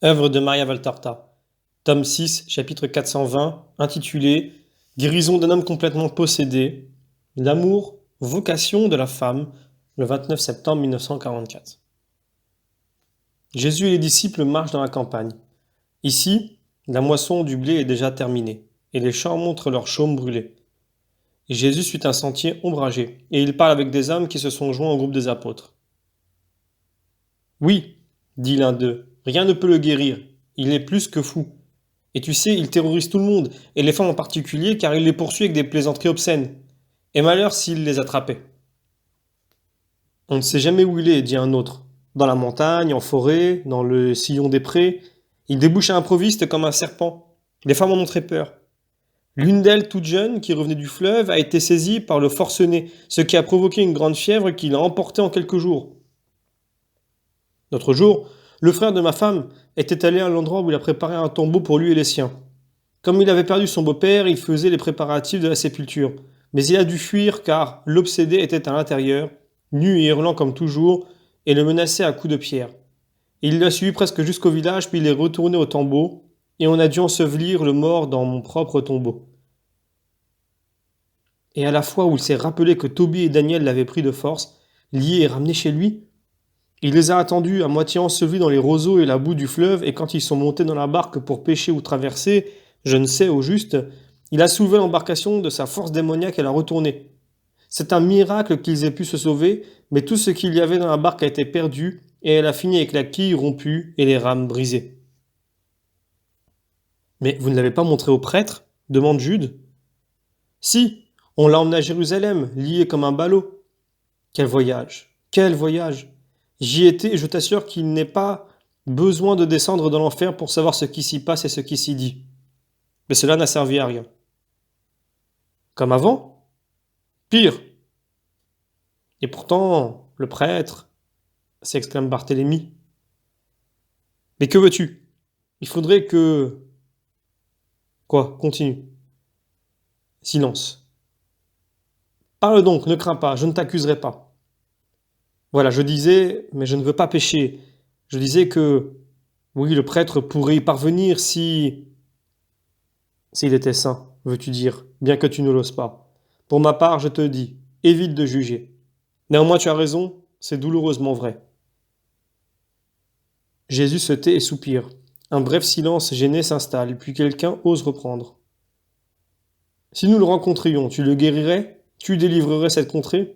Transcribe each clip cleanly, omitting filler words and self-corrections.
Œuvre de Maria Valtorta. Tome 6, chapitre 420, intitulé Guérison d'un homme complètement possédé. L'amour, vocation de la femme, le 29 septembre 1944. Jésus et les disciples marchent dans la campagne. Ici, la moisson du blé est déjà terminée, et les champs montrent leurs chaumes brûlés. Jésus suit un sentier ombragé, et il parle avec des hommes qui se sont joints au groupe des apôtres. Oui, dit l'un d'eux, rien ne peut le guérir, il est plus que fou. Et tu sais, il terrorise tout le monde, et les femmes en particulier, car il les poursuit avec des plaisanteries obscènes. Et malheur s'il les attrapait. On ne sait jamais où il est, dit un autre. Dans la montagne, en forêt, dans le sillon des prés. Il débouche à l'improviste comme un serpent. Les femmes en ont très peur. L'une d'elles, toute jeune, qui revenait du fleuve, a été saisie par le forcené, ce qui a provoqué une grande fièvre qui l'a emportée en quelques jours. L'autre jour, le frère de ma femme était allé à l'endroit où il a préparé un tombeau pour lui et les siens. Comme il avait perdu son beau-père, il faisait les préparatifs de la sépulture. Mais il a dû fuir car l'obsédé était à l'intérieur, nu et hurlant comme toujours, et le menaçait à coups de pierre. Il l'a suivi presque jusqu'au village, puis il est retourné au tombeau, et on a dû ensevelir le mort dans mon propre tombeau. Et à la fois où il s'est rappelé que Tobie et Daniel l'avaient pris de force, liés et ramenés chez lui, il les a attendus à moitié ensevelis dans les roseaux et la boue du fleuve, et quand ils sont montés dans la barque pour pêcher ou traverser, je ne sais au juste, il a soulevé l'embarcation de sa force démoniaque et l'a retournée. C'est un miracle qu'ils aient pu se sauver, mais tout ce qu'il y avait dans la barque a été perdu, et elle a fini avec la quille rompue et les rames brisées. Mais vous ne l'avez pas montré au prêtre demande Jude. Si, on l'a emmené à Jérusalem, lié comme un ballot. Quel voyage! Quel voyage! J'y étais et je t'assure qu'il n'est pas besoin de descendre dans l'enfer pour savoir ce qui s'y passe et ce qui s'y dit. Mais cela n'a servi à rien. Comme avant? Pire. Et pourtant, le prêtre, s'exclame Barthélemy. Mais que veux-tu? Il faudrait que... Quoi? Continue. Silence. Parle donc, ne crains pas, je ne t'accuserai pas. Voilà, je disais, mais je ne veux pas pécher. Je disais que, oui, le prêtre pourrait y parvenir si... S'il était saint, veux-tu dire, bien que tu ne l'oses pas. Pour ma part, je te dis, évite de juger. Néanmoins, tu as raison, c'est douloureusement vrai. Jésus se tait et soupire. Un bref silence gêné s'installe, puis quelqu'un ose reprendre. Si nous le rencontrions, tu le guérirais? Tu délivrerais cette contrée?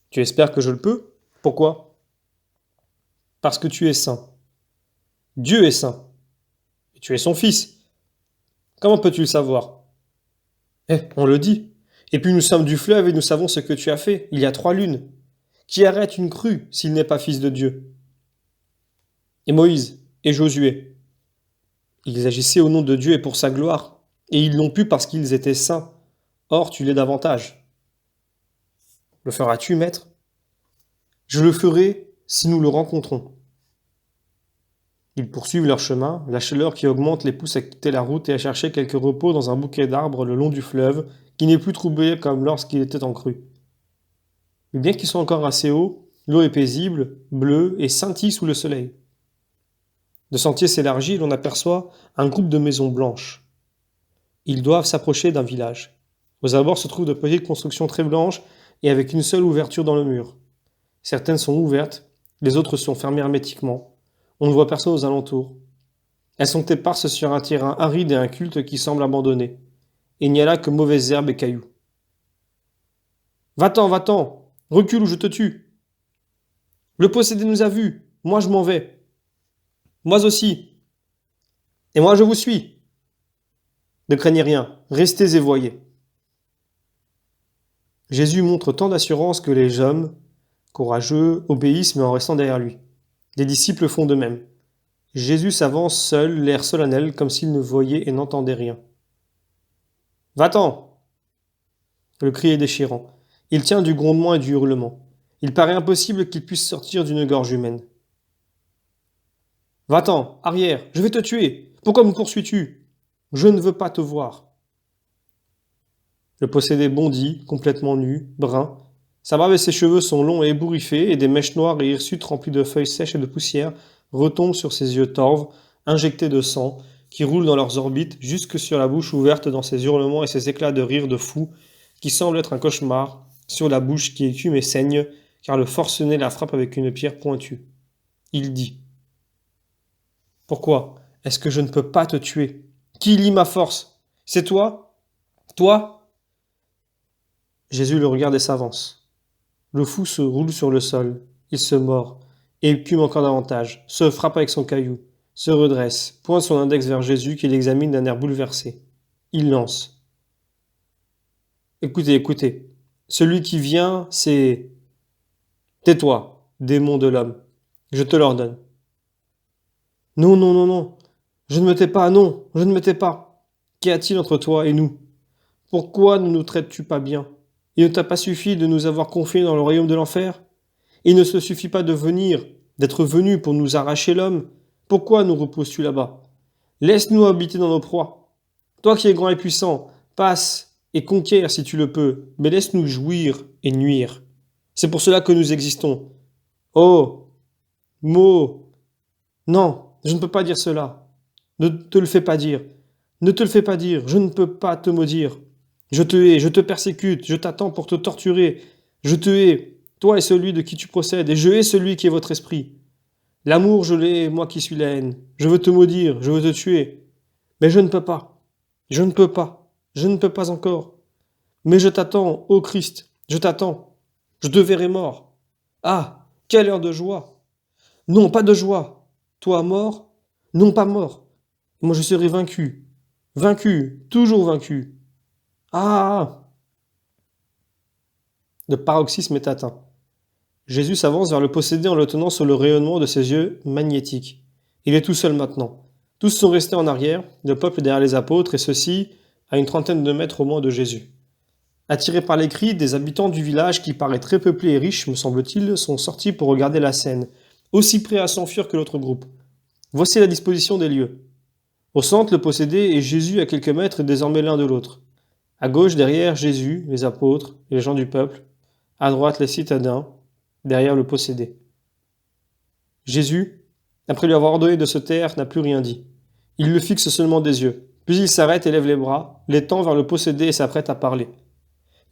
Tu espères que je le peux? Pourquoi? Parce que tu es saint. Dieu est saint. Et tu es son fils. Comment peux-tu le savoir? On le dit. Et puis nous sommes du fleuve et nous savons ce que tu as fait, il y a 3 lunes. Qui arrête une crue s'il n'est pas fils de Dieu? Et Moïse, et Josué. Ils agissaient au nom de Dieu et pour sa gloire, et ils l'ont pu parce qu'ils étaient saints. Or, tu l'es davantage. Le feras-tu, maître? Je le ferai si nous le rencontrons. Ils poursuivent leur chemin, la chaleur qui augmente les pousse à quitter la route et à chercher quelque repos dans un bouquet d'arbres le long du fleuve, qui n'est plus troublé comme lorsqu'il était en crue. Mais bien qu'ils soient encore assez hauts, l'eau est paisible, bleue et scintille sous le soleil. Le sentier s'élargit et l'on aperçoit un groupe de maisons blanches. Ils doivent s'approcher d'un village. Aux abords se trouvent de petites constructions très blanches et avec une seule ouverture dans le mur. Certaines sont ouvertes, les autres sont fermées hermétiquement. On ne voit personne aux alentours. Elles sont éparses sur un terrain aride et inculte qui semble abandonné. Il n'y a là que mauvaises herbes et cailloux. Va-t'en, va-t'en, recule ou je te tue. Le possédé nous a vus, moi je m'en vais. Moi aussi. Et moi je vous suis. Ne craignez rien, restez et voyez. Jésus montre tant d'assurance que les hommes, courageux, obéissent mais en restant derrière lui. Les disciples font de même. Jésus s'avance seul, l'air solennel, comme s'il ne voyait et n'entendait rien. Va-t'en! Le cri est déchirant. Il tient du grondement et du hurlement. Il paraît impossible qu'il puisse sortir d'une gorge humaine. Va-t'en, arrière, je vais te tuer. Pourquoi me poursuis-tu? Je ne veux pas te voir. Le possédé bondit, complètement nu, brun. Sa barbe et ses cheveux sont longs et ébouriffés, et des mèches noires et hirsutes remplies de feuilles sèches et de poussière retombe sur ses yeux torves, injectés de sang, qui roulent dans leurs orbites jusque sur la bouche ouverte dans ses hurlements et ses éclats de rire de fou, qui semblent être un cauchemar, sur la bouche qui écume et saigne, car le forcené la frappe avec une pierre pointue. Il dit « Pourquoi est-ce que je ne peux pas te tuer? Qui lie ma force? C'est toi? Toi ?» Jésus le regarde et s'avance. Le fou se roule sur le sol, il se mord, écume encore davantage, se frappe avec son caillou, se redresse, pointe son index vers Jésus qu'il examine d'un air bouleversé. Il lance. « Écoutez, écoutez, celui qui vient, c'est... Tais-toi, démon de l'homme, je te l'ordonne. » « Non, non, non, non, je ne me tais pas, non, je ne me tais pas. Qu'y a-t-il entre toi et nous? Pourquoi ne nous traites-tu pas bien? Il ne t'a pas suffi de nous avoir confiés dans le royaume de l'enfer? Il ne se suffit pas de venir, d'être venu pour nous arracher l'homme. Pourquoi nous reposes-tu là-bas? Laisse-nous habiter dans nos proies. Toi qui es grand et puissant, passe et conquiers si tu le peux, mais laisse-nous jouir et nuire. C'est pour cela que nous existons. Oh, mot, non, je ne peux pas dire cela. Ne te le fais pas dire. Ne te le fais pas dire. Je ne peux pas te maudire. Je te hais, je te persécute, je t'attends pour te torturer. Je te hais, toi et celui de qui tu procèdes, et je hais celui qui est votre esprit. L'amour, je l'ai, moi qui suis la haine. Je veux te maudire, je veux te tuer. Mais je ne peux pas. Je ne peux pas. Je ne peux pas encore. Mais je t'attends, ô Christ, je t'attends. Je te verrai mort. Ah, quelle heure de joie! Non, pas de joie. Toi mort? Non, pas mort. Moi je serai vaincu. Vaincu, toujours vaincu. Ah! Le paroxysme est atteint. Jésus s'avance vers le possédé en le tenant sur le rayonnement de ses yeux magnétiques. Il est tout seul maintenant. Tous sont restés en arrière, le peuple derrière les apôtres, et ceux-ci à une trentaine de mètres au moins de Jésus. Attirés par les cris, des habitants du village, qui paraît très peuplé et riche, me semble-t-il, sont sortis pour regarder la scène, aussi prêts à s'enfuir que l'autre groupe. Voici la disposition des lieux. Au centre, le possédé et Jésus à quelques mètres désormais l'un de l'autre. À gauche, derrière Jésus, les apôtres, les gens du peuple. À droite, les citadins, derrière le possédé. Jésus, après lui avoir ordonné de se taire, n'a plus rien dit. Il le fixe seulement des yeux. Puis il s'arrête et lève les bras, les tend vers le possédé et s'apprête à parler.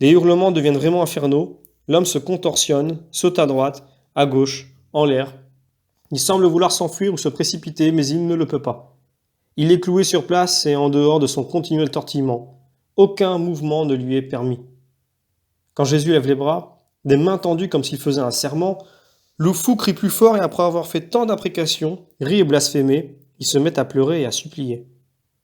Les hurlements deviennent vraiment infernaux. L'homme se contorsionne, saute à droite, à gauche, en l'air. Il semble vouloir s'enfuir ou se précipiter, mais il ne le peut pas. Il est cloué sur place et en dehors de son continuel tortillement. Aucun mouvement ne lui est permis. Quand Jésus lève les bras, des mains tendues comme s'il faisait un serment, le fou crie plus fort et après avoir fait tant d'imprécations, rit et blasphémé, il se met à pleurer et à supplier.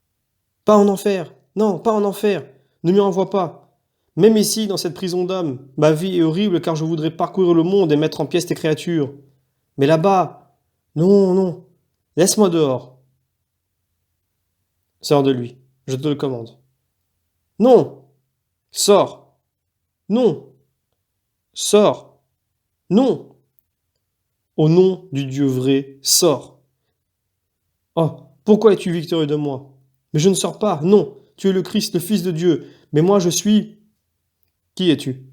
« Pas en enfer, non, pas en enfer, ne m'y envoie pas. Même ici, dans cette prison d'hommes, ma vie est horrible car je voudrais parcourir le monde et mettre en pièces tes créatures. Mais là-bas, non, non, laisse-moi dehors. » Sors de lui, je te le commande. Non! Sors! Non! Sors! Non! Au nom du Dieu vrai, sors! Oh, pourquoi es-tu victorieux de moi? Mais je ne sors pas, non! Tu es le Christ, le Fils de Dieu, mais moi je suis... Qui es-tu?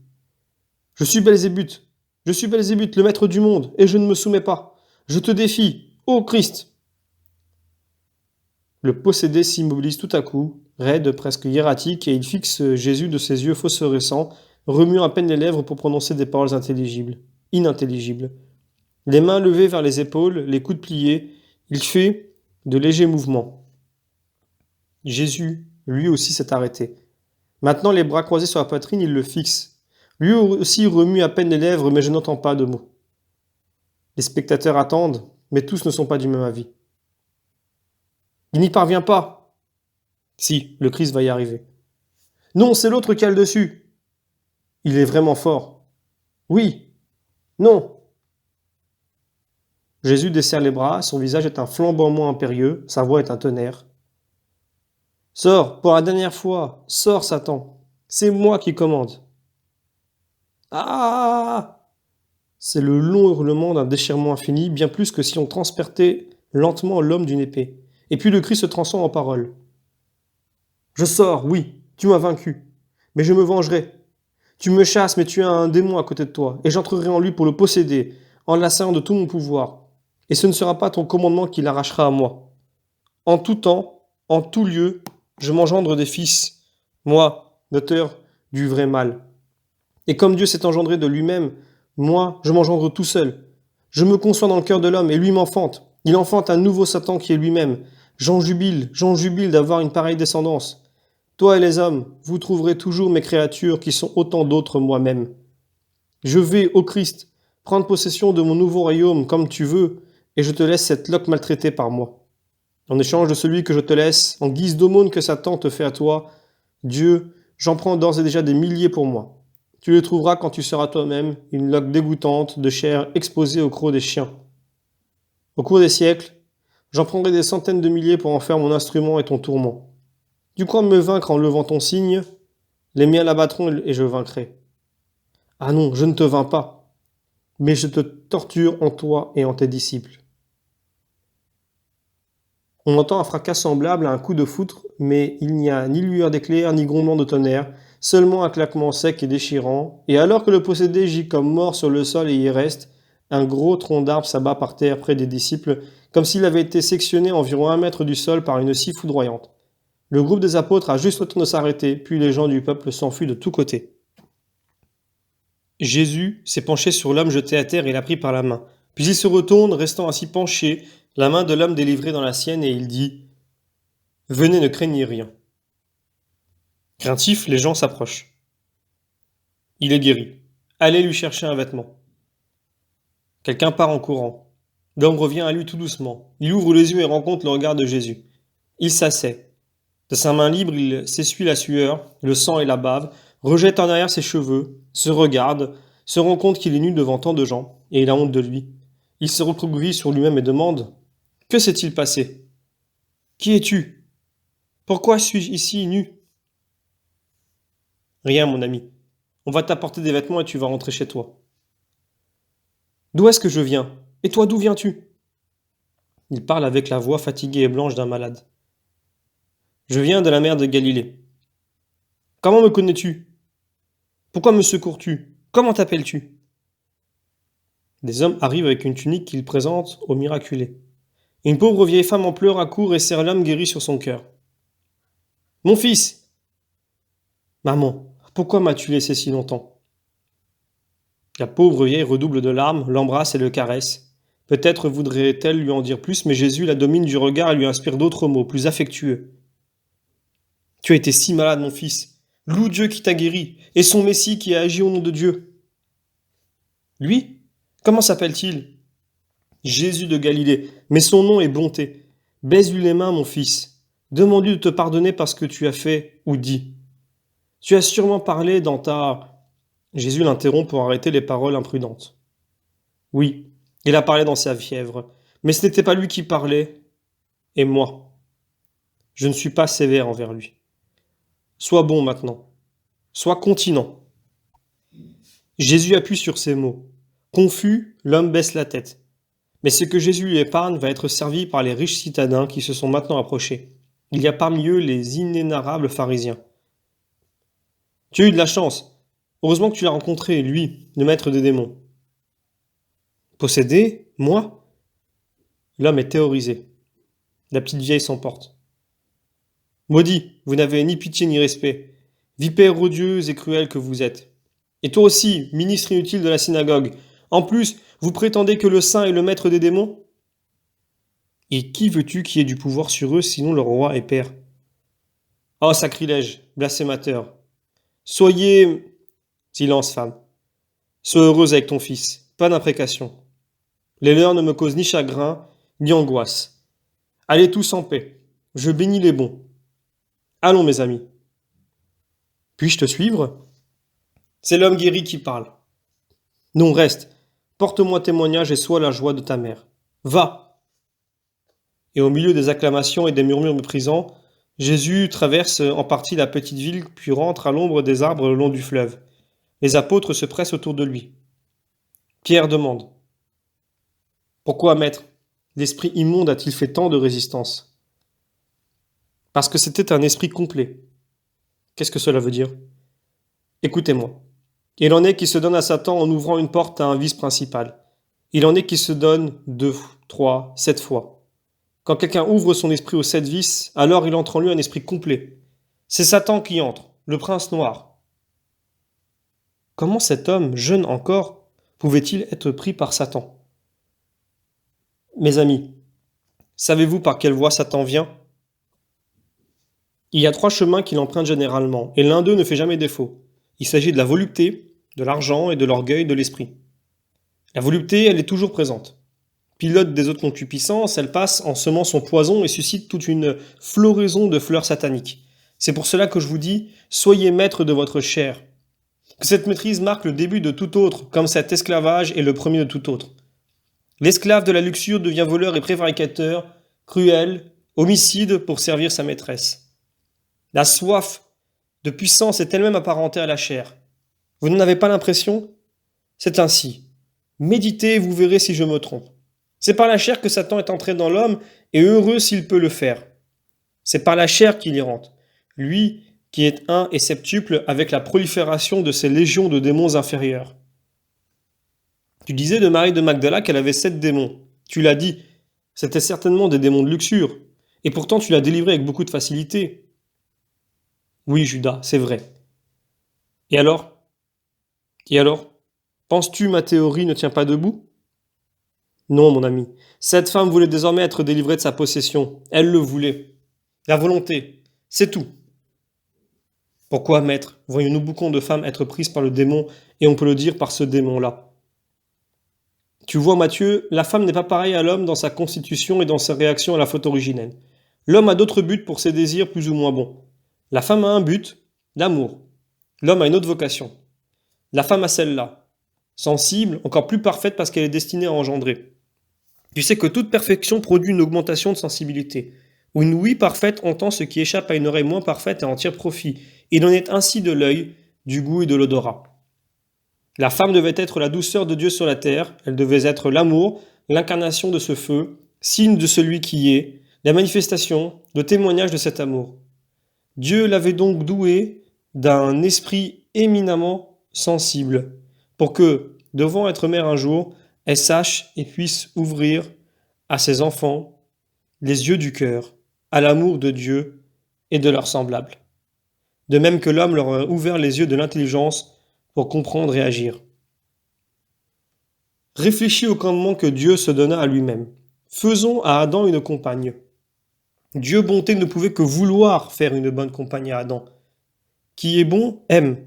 Je suis Belzébuth, le maître du monde, et je ne me soumets pas. Je te défie, ô Christ! Le possédé s'immobilise tout à coup, raide, presque hiératique, et il fixe Jésus de ses yeux phosphorescents, remuant à peine les lèvres pour prononcer des paroles inintelligibles. Les mains levées vers les épaules, les coudes pliés, il fait de légers mouvements. Jésus, lui aussi, s'est arrêté. Maintenant, les bras croisés sur la poitrine, il le fixe. Lui aussi remue à peine les lèvres, mais je n'entends pas de mots. Les spectateurs attendent, mais tous ne sont pas du même avis. Il n'y parvient pas. Si, le Christ va y arriver. Non, c'est l'autre qui a le dessus. Il est vraiment fort. Oui. Non. Jésus desserre les bras, son visage est un flamboiement impérieux, sa voix est un tonnerre. Sors, pour la dernière fois, sors, Satan. C'est moi qui commande. Ah! C'est le long hurlement d'un déchirement infini, bien plus que si on transperçait lentement l'homme d'une épée. Et puis le cri se transforme en parole. Je sors, oui, tu m'as vaincu, mais je me vengerai. Tu me chasses, mais tu as un démon à côté de toi, et j'entrerai en lui pour le posséder, en l'assaillant de tout mon pouvoir. et ce ne sera pas ton commandement qui l'arrachera à moi. En tout temps, en tout lieu, je m'engendre des fils, moi, l'auteur du vrai mal. Et comme Dieu s'est engendré de lui-même, moi, je m'engendre tout seul. Je me conçois dans le cœur de l'homme, et lui m'enfante. Il enfante un nouveau Satan qui est lui-même. J'en jubile d'avoir une pareille descendance. Toi et les hommes, vous trouverez toujours mes créatures qui sont autant d'autres moi-même. Je vais, ô Christ, prendre possession de mon nouveau royaume comme tu veux, et je te laisse cette loque maltraitée par moi. En échange de celui que je te laisse, en guise d'aumône que Satan te fait à toi, Dieu, j'en prends d'ores et déjà des milliers pour moi. Tu les trouveras quand tu seras toi-même une loque dégoûtante de chair exposée au croc des chiens. Au cours des siècles, j'en prendrai des centaines de milliers pour en faire mon instrument et ton tourment. Tu crois me vaincre en levant ton signe? Les miens l'abattront et je vaincrai. Ah non, je ne te vains pas, mais je te torture en toi et en tes disciples. On entend un fracas semblable à un coup de foudre, mais il n'y a ni lueur d'éclair, ni grondement de tonnerre, seulement un claquement sec et déchirant, et alors que le possédé gît comme mort sur le sol et y reste, un gros tronc d'arbre s'abat par terre près des disciples, comme s'il avait été sectionné environ 1 mètre du sol par une scie foudroyante. Le groupe des apôtres a juste le temps de s'arrêter, puis les gens du peuple s'enfuient de tous côtés. Jésus s'est penché sur l'homme jeté à terre et l'a pris par la main. Puis il se retourne, restant ainsi penché, la main de l'homme délivrée dans la sienne, et il dit « Venez, ne craignez rien. » Craintifs, les gens s'approchent. Il est guéri. Allez lui chercher un vêtement. Quelqu'un part en courant. L'homme revient à lui tout doucement. Il ouvre les yeux et rencontre le regard de Jésus. Il s'assied. De sa main libre, il s'essuie la sueur, le sang et la bave, rejette en arrière ses cheveux, se regarde, se rend compte qu'il est nu devant tant de gens, et il a honte de lui. Il se recroqueville sur lui-même et demande « Que s'est-il passé? Qui es-tu? Pourquoi suis-je ici nu ?»« Rien, mon ami. On va t'apporter des vêtements et tu vas rentrer chez toi. »« D'où est-ce que je viens? Et toi, d'où viens-tu » Il parle avec la voix fatiguée et blanche d'un malade. « Je viens de la mer de Galilée. »« Comment me connais-tu? Pourquoi me secours-tu? Comment t'appelles-tu » Des hommes arrivent avec une tunique qu'ils présentent au miraculé. Une pauvre vieille femme en pleurs accourt et serre l'homme guéri sur son cœur. « Mon fils !»« Maman, pourquoi m'as-tu laissé si longtemps ?» La pauvre vieille redouble de larmes, l'embrasse et le caresse. Peut-être voudrait-elle lui en dire plus, mais Jésus la domine du regard et lui inspire d'autres mots, plus affectueux. « Tu as été si malade, mon fils. Loue Dieu qui t'a guéri, et son Messie qui a agi au nom de Dieu. »« Lui ? Comment s'appelle-t-il » ? « Jésus de Galilée, mais son nom est bonté. Baise-lui les mains, mon fils. Demande-lui de te pardonner parce que tu as fait ou dit. Tu as sûrement parlé dans ta... » Jésus l'interrompt pour arrêter les paroles imprudentes. Oui, il a parlé dans sa fièvre, mais ce n'était pas lui qui parlait, et moi. Je ne suis pas sévère envers lui. Sois bon maintenant. Sois continent. Jésus appuie sur ces mots. Confus, l'homme baisse la tête. Mais ce que Jésus lui épargne va être servi par les riches citadins qui se sont maintenant approchés. Il y a parmi eux les inénarrables pharisiens. Tu as eu de la chance. Heureusement que tu l'as rencontré, lui, le maître des démons. Possédé? Moi? L'homme est terrorisé. La petite vieille s'emporte. Maudit, vous n'avez ni pitié ni respect. Vipère odieuse et cruelle que vous êtes. Et toi aussi, ministre inutile de la synagogue. En plus, vous prétendez que le saint est le maître des démons? Et qui veux-tu qui ait du pouvoir sur eux, sinon leur roi et père? Oh, sacrilège, blasphémateur. Soyez... Silence, femme. Sois heureuse avec ton fils, pas d'imprécation. Les leurs ne me causent ni chagrin, ni angoisse. Allez tous en paix. Je bénis les bons. Allons, mes amis. Puis-je te suivre? C'est l'homme guéri qui parle. Non, reste. Porte-moi témoignage et sois la joie de ta mère. Va! Et au milieu des acclamations et des murmures méprisants, Jésus traverse en partie la petite ville, puis rentre à l'ombre des arbres le long du fleuve. Les apôtres se pressent autour de lui. Pierre demande. Pourquoi, maître, l'esprit immonde a-t-il fait tant de résistance? Parce que c'était un esprit complet. Qu'est-ce que cela veut dire? Écoutez-moi. Il en est qui se donne à Satan en ouvrant une porte à un vice principal. Il en est qui se donnent 2, 3, 7 fois. Quand quelqu'un ouvre son esprit aux 7 vices, alors il entre en lui un esprit complet. C'est Satan qui entre, le prince noir. Comment cet homme, jeune encore, pouvait-il être pris par Satan? Mes amis, savez-vous par quelle voie Satan vient? Il y a 3 chemins qu'il emprunte généralement, et l'un d'eux ne fait jamais défaut. Il s'agit de la volupté, de l'argent et de l'orgueil de l'esprit. La volupté, elle est toujours présente. Pilote des autres concupiscences, elle passe en semant son poison et suscite toute une floraison de fleurs sataniques. C'est pour cela que je vous dis, soyez maître de votre chair. Que cette maîtrise marque le début de tout autre, comme cet esclavage est le premier de tout autre. L'esclave de la luxure devient voleur et prévaricateur, cruel, homicide pour servir sa maîtresse. La soif de puissance est elle-même apparentée à la chair. Vous n'en avez pas l'impression? C'est ainsi. Méditez, vous verrez si je me trompe. C'est par la chair que Satan est entré dans l'homme, et heureux s'il peut le faire. C'est par la chair qu'il y rentre. Lui qui est un et septuple avec la prolifération de ces légions de démons inférieurs. Tu disais de Marie de Magdala qu'elle avait 7 démons. Tu l'as dit, c'était certainement des démons de luxure, et pourtant tu l'as délivrée avec beaucoup de facilité. Oui, Judas, c'est vrai. Et alors? Penses-tu ma théorie ne tient pas debout? Non, mon ami. Cette femme voulait désormais être délivrée de sa possession. Elle le voulait. La volonté, c'est tout. Pourquoi, maître, voyons-nous beaucoup de femmes être prises par le démon, et on peut le dire par ce démon-là? Tu vois, Matthieu, la femme n'est pas pareille à l'homme dans sa constitution et dans sa réaction à la faute originelle. L'homme a d'autres buts pour ses désirs plus ou moins bons. La femme a un but, l'amour. L'homme a une autre vocation. La femme a celle-là, sensible, encore plus parfaite parce qu'elle est destinée à engendrer. Tu sais que toute perfection produit une augmentation de sensibilité. Où une ouïe parfaite entend ce qui échappe à une oreille moins parfaite et en tire profit. Il en est ainsi de l'œil, du goût et de l'odorat. La femme devait être la douceur de Dieu sur la terre, elle devait être l'amour, l'incarnation de ce feu, signe de celui qui est, la manifestation, le témoignage de cet amour. Dieu l'avait donc douée d'un esprit éminemment sensible, pour que, devant être mère un jour, elle sache et puisse ouvrir à ses enfants les yeux du cœur, à l'amour de Dieu et de leurs semblables. De même que l'homme leur a ouvert les yeux de l'intelligence pour comprendre et agir. Réfléchis au commandement que Dieu se donna à lui-même. Faisons à Adam une compagne. Dieu bonté ne pouvait que vouloir faire une bonne compagne à Adam. Qui est bon, aime.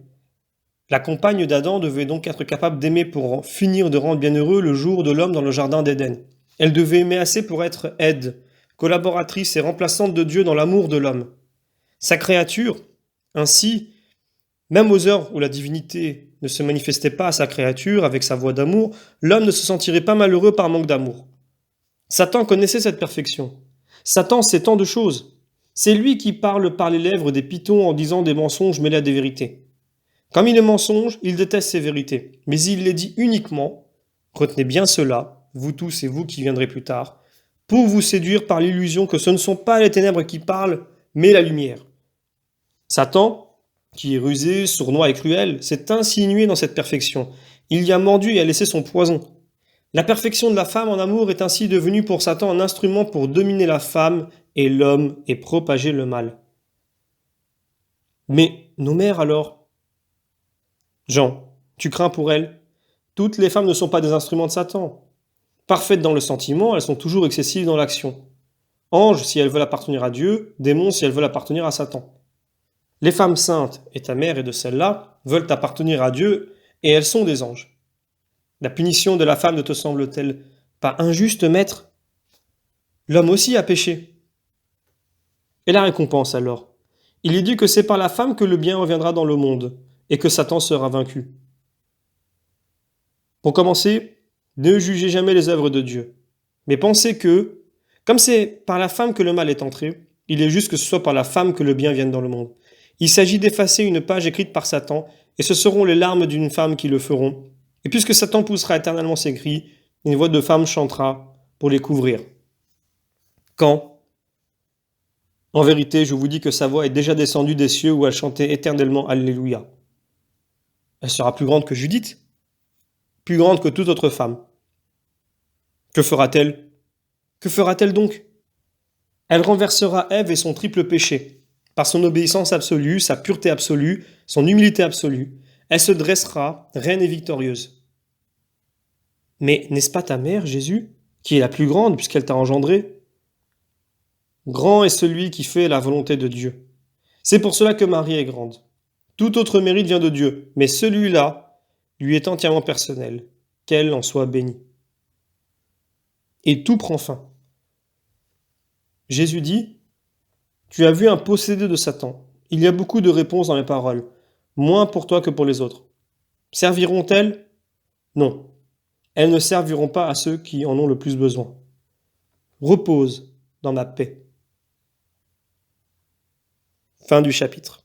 La compagne d'Adam devait donc être capable d'aimer pour finir de rendre bienheureux le jour de l'homme dans le jardin d'Éden. Elle devait aimer assez pour être aide, collaboratrice et remplaçante de Dieu dans l'amour de l'homme. Sa créature, ainsi, même aux heures où la divinité ne se manifestait pas à sa créature avec sa voix d'amour, l'homme ne se sentirait pas malheureux par manque d'amour. Satan connaissait cette perfection. Satan sait tant de choses. C'est lui qui parle par les lèvres des pythons en disant des mensonges mêlés à des vérités. Comme il est mensonge, il déteste ces vérités, mais il les dit uniquement, retenez bien cela, vous tous et vous qui viendrez plus tard, pour vous séduire par l'illusion que ce ne sont pas les ténèbres qui parlent, mais la lumière. Satan, qui est rusé, sournois et cruel, s'est insinué dans cette perfection. Il y a mordu et a laissé son poison. La perfection de la femme en amour est ainsi devenue pour Satan un instrument pour dominer la femme et l'homme et propager le mal. Mais nos mères alors? Jean, tu crains pour elles? Toutes les femmes ne sont pas des instruments de Satan. Parfaites dans le sentiment, elles sont toujours excessives dans l'action. Anges si elles veulent appartenir à Dieu, démons si elles veulent appartenir à Satan. Les femmes saintes, et ta mère et de celles-là, veulent appartenir à Dieu, et elles sont des anges. La punition de la femme ne te semble-t-elle pas injuste, maître? L'homme aussi a péché. Et la récompense alors? Il est dit que c'est par la femme que le bien reviendra dans le monde, et que Satan sera vaincu. Pour commencer, ne jugez jamais les œuvres de Dieu, mais pensez que, comme c'est par la femme que le mal est entré, il est juste que ce soit par la femme que le bien vienne dans le monde. Il s'agit d'effacer une page écrite par Satan, et ce seront les larmes d'une femme qui le feront. Et puisque Satan poussera éternellement ses cris, une voix de femme chantera pour les couvrir. Quand? En vérité, je vous dis que sa voix est déjà descendue des cieux où elle chantait éternellement Alléluia. Elle sera plus grande que Judith, plus grande que toute autre femme. Que fera-t-elle? Que fera-t-elle donc? Elle renversera Ève et son triple péché. Par son obéissance absolue, sa pureté absolue, son humilité absolue, elle se dressera, reine et victorieuse. Mais n'est-ce pas ta mère, Jésus, qui est la plus grande puisqu'elle t'a engendré? Grand est celui qui fait la volonté de Dieu. C'est pour cela que Marie est grande. Tout autre mérite vient de Dieu, mais celui-là lui est entièrement personnel. Qu'elle en soit bénie. Et tout prend fin. Jésus dit, « Tu as vu un possédé de Satan. Il y a beaucoup de réponses dans mes paroles, moins pour toi que pour les autres. Serviront-elles? Non. Elles ne serviront pas à ceux qui en ont le plus besoin. Repose dans ma paix. » Fin du chapitre.